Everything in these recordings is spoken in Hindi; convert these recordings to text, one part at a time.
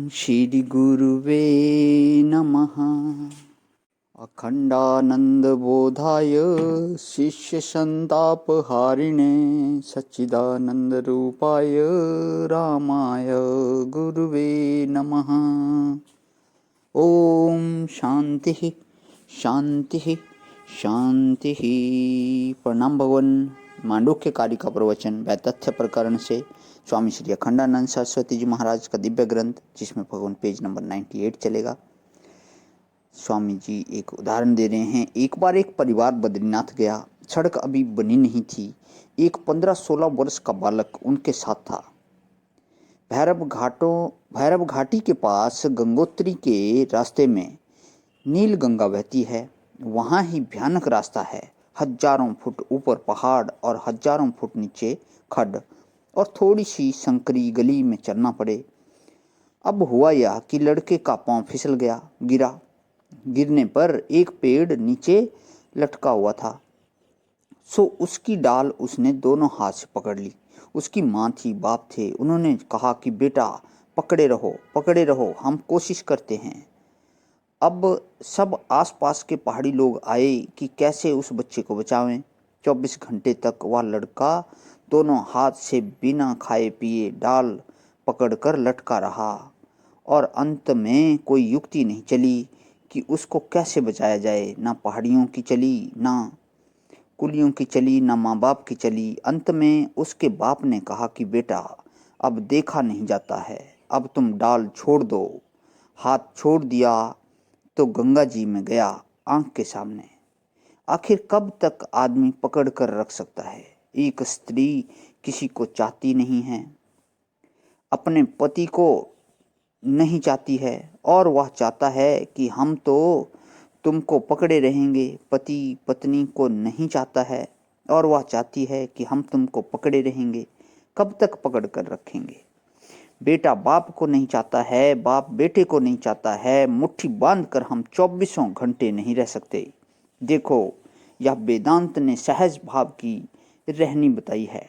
श्री गुरुवे नमः। अखंडानंदबोधाय शिष्यसंतापहारिणे सच्चिदानंदरूपाय रामाय गुरुवे नमः। ओम शांति शांति शांति। प्रणाम भगवान। मांडुक्य कारिका प्रवचन वैतथ्य प्रकरण से स्वामी श्री अखंडानंद सरस्वती जी महाराज का दिव्य ग्रंथ, जिसमें भगवान पेज नंबर 98 चलेगा। स्वामी जी एक उदाहरण दे रहे हैं। एक बार एक परिवार बद्रीनाथ गया। सड़क अभी बनी नहीं थी। एक 15-16 वर्ष का बालक उनके साथ था। भैरव घाटी के पास गंगोत्री के रास्ते में नील गंगा बहती है। वहाँ ही भयानक रास्ता है। हजारों फुट ऊपर पहाड़ और हजारों फुट नीचे खड्ड और थोड़ी सी संकरी गली में चलना पड़े। अब हुआ यह कि लड़के का पांव फिसल गया, गिरा। गिरने पर एक पेड़ नीचे लटका हुआ था, सो उसकी डाल उसने दोनों हाथ से पकड़ ली। उसकी माँ थी, बाप थे। उन्होंने कहा कि बेटा पकड़े रहो, हम कोशिश करते हैं। अब सब आसपास के पहाड़ी लोग आए कि कैसे उस बच्चे को बचावें। 24 घंटे तक वह लड़का दोनों हाथ से बिना खाए पिए डाल पकड़कर लटका रहा और अंत में कोई युक्ति नहीं चली कि उसको कैसे बचाया जाए। ना पहाड़ियों की चली, ना कुलियों की चली, ना माँ बाप की चली। अंत में उसके बाप ने कहा कि बेटा अब देखा नहीं जाता है, अब तुम डाल छोड़ दो। हाथ छोड़ दिया तो गंगा जी में गया, आंख के सामने। आखिर कब तक आदमी पकड़ कर रख सकता है। एक स्त्री किसी को चाहती नहीं है, अपने पति को नहीं चाहती है और वह चाहता है कि हम तो तुमको पकड़े रहेंगे। पति पत्नी को नहीं चाहता है और वह चाहती है कि हम तुमको पकड़े रहेंगे। कब तक पकड़ कर रखेंगे। बेटा बाप को नहीं चाहता है, बाप बेटे को नहीं चाहता है। मुट्ठी बांध कर हम 24 घंटे नहीं रह सकते। देखो, यह वेदांत ने सहज भाव की रहनी बताई है।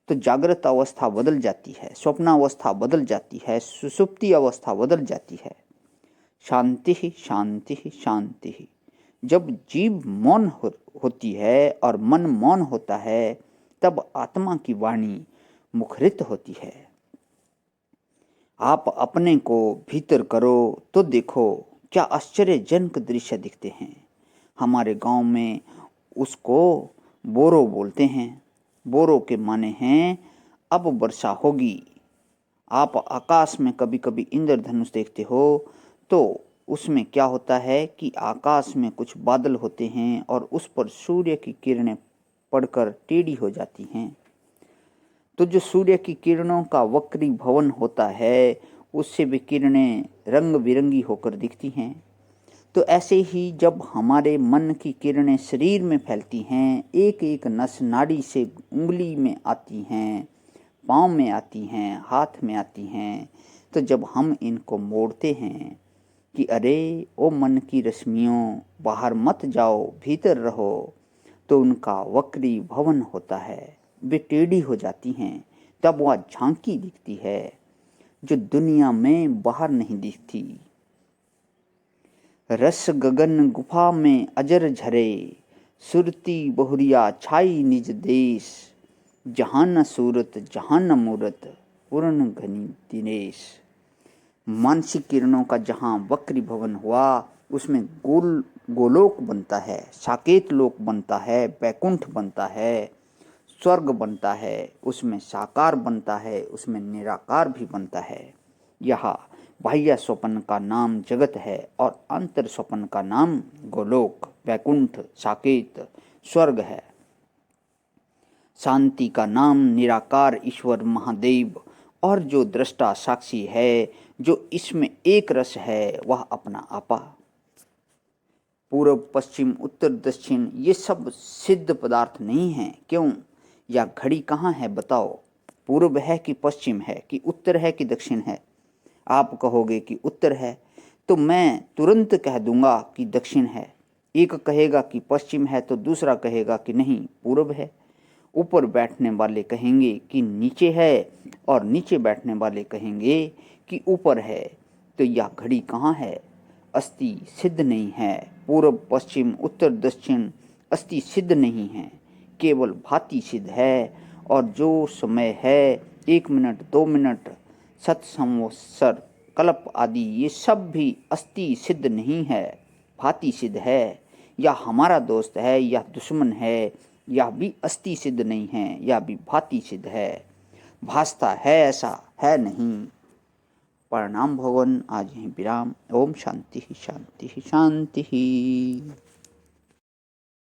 तो जागृत अवस्था बदल जाती है, स्वप्नावस्था बदल जाती है, सुसुप्ति अवस्था बदल जाती है। शांति ही शांति ही शांति ही। जब जीव मौन होती है और मन मौन होता है, तब आत्मा की वाणी मुखरित होती है। आप अपने को भीतर करो तो देखो क्या आश्चर्यजनक दृश्य दिखते हैं। हमारे गांव में उसको बोरो बोलते हैं। बोरो के माने हैं अब वर्षा होगी। आप आकाश में कभी कभी इंद्रधनुष देखते हो तो उसमें क्या होता है कि आकाश में कुछ बादल होते हैं और उस पर सूर्य की किरणें पड़कर टेढ़ी हो जाती हैं। तो जो सूर्य की किरणों का वक्री भवन होता है, उससे भी किरणें रंग बिरंगी होकर दिखती हैं। तो ऐसे ही जब हमारे मन की किरणें शरीर में फैलती हैं, एक एक नस नाड़ी से उंगली में आती हैं, पाँव में आती हैं, हाथ में आती हैं, तो जब हम इनको मोड़ते हैं कि अरे ओ मन की रश्मियों बाहर मत जाओ, भीतर रहो, तो उनका वक्री भवन होता है, वे टेढ़ी हो जाती हैं। तब वह झांकी दिखती है जो दुनिया में बाहर नहीं दिखती। रस गगन गुफा में अजर झरे, सुरती बहुरिया छाई निज देश। जहाँ न सूरत जहाँ न मूरत, पूर्ण घनी दिनेश। मानसिक किरणों का जहाँ वक्री भवन हुआ, उसमें गोलोक बनता है, साकेत लोक बनता है, बैकुंठ बनता है, स्वर्ग बनता है, उसमें साकार बनता है, उसमें निराकार भी बनता है। यह बाह्य स्वप्न का नाम जगत है और अंतर स्वप्न का नाम गोलोक, वैकुंठ, साकेत, स्वर्ग है। शांति का नाम निराकार ईश्वर महादेव और जो दृष्टा साक्षी है, जो इसमें एक रस है, वह अपना आपा। पूर्व पश्चिम उत्तर दक्षिण ये सब सिद्ध पदार्थ नहीं हैं। क्यों? या घड़ी कहाँ है बताओ? पूर्व है कि पश्चिम है कि उत्तर है कि दक्षिण है? आप कहोगे कि उत्तर है, तो मैं तुरंत कह दूंगा कि दक्षिण है। एक कहेगा कि पश्चिम है तो दूसरा कहेगा कि नहीं पूर्व है। ऊपर बैठने वाले कहेंगे कि नीचे है और नीचे बैठने वाले कहेंगे कि ऊपर है, तो यह घड़ी कहाँ है? अस्थि सिद्ध नहीं है। पूर्व पश्चिम उत्तर दक्षिण अस्थि सिद्ध नहीं है, केवल भांति सिद्ध है। और जो समय है 1 मिनट 2 मिनट 7 संवत्सर कल्प आदि, ये सब भी अस्थि सिद्ध नहीं है, भांति सिद्ध है। यह हमारा दोस्त है, यह दुश्मन है, यह भी अस्थि सिद्ध नहीं है, यह भी भांति सिद्ध है। भासता है ऐसा है नहीं। प्रणाम भगवान। आज यहीं विराम। ओम शांति शांति शांति।